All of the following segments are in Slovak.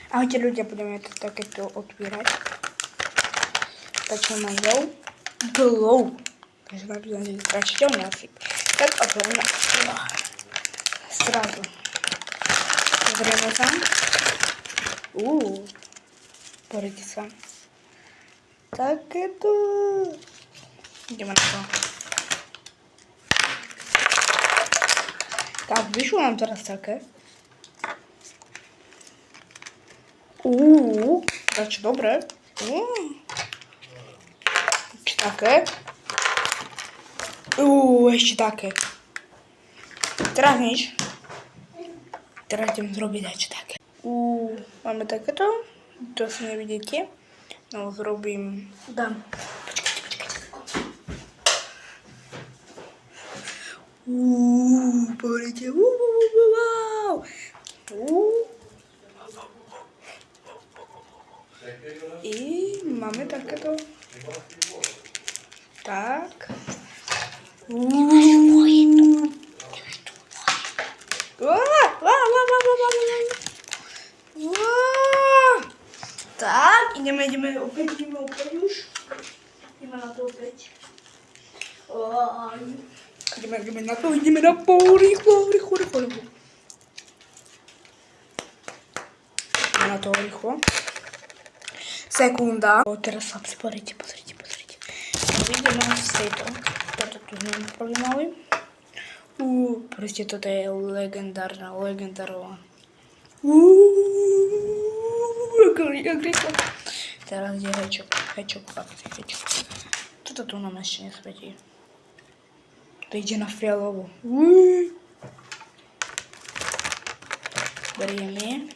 Ahojte ľudia, budeme to takéto otvírať. Začneme Glow. Takže napríklad strašiteľný asi. Tak otvoríme zrazu. Pozrieme sa. Pozrite sa. Takéto. Ideme na to. Tak, vyšlo nám teraz také. Dačo dobre. Ešte také. Ešte také. Teraz nič. Teraz idem zrobiť dačo také. Máme takéto. To si nevidíte. No, zrobím. Dám. Pozrite. Wow. I máme takéto. Tak. Tak, ideme opäť už. Ideme na to opäť. Ideme na to, rýchlo. Ideme na to rýchlo. Sekunda. Teraz sa pozrite. Vidíme z tejto. Toto tu sme polimali. Proste toto je legendárna. Jak rýchlo. Teraz je hečok. Toto tu nám ešte nesvetí. To ide na fialovo. Berieme.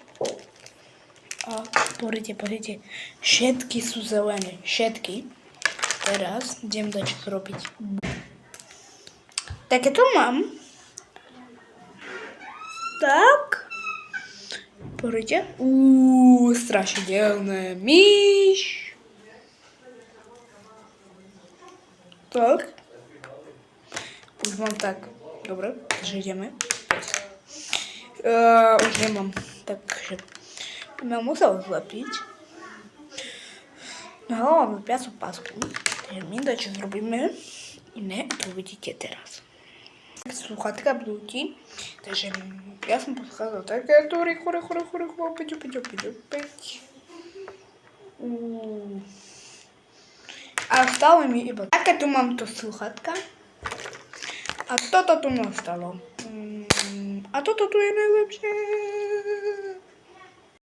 A pozrite. Všetky sú zelené. Všetky. Teraz idem dať čo zrobiť. Takéto mám. Tak. Pozrite. Strašidelné. Myš. Tak. Už mám tak. Dobre, takže ideme. Už nemám. Takže by ma musel zlepiť. No, máme piacu pásku. Takže my dačo zrobíme. Iné, to uvidíte teraz. Sluchatka blúti. Takže ja som poschádzal takéto. Rýchlo. Opäť. A stále mi iba takéto mám to sluchatka. A toto tu nastalo. A toto tu je najlepšie.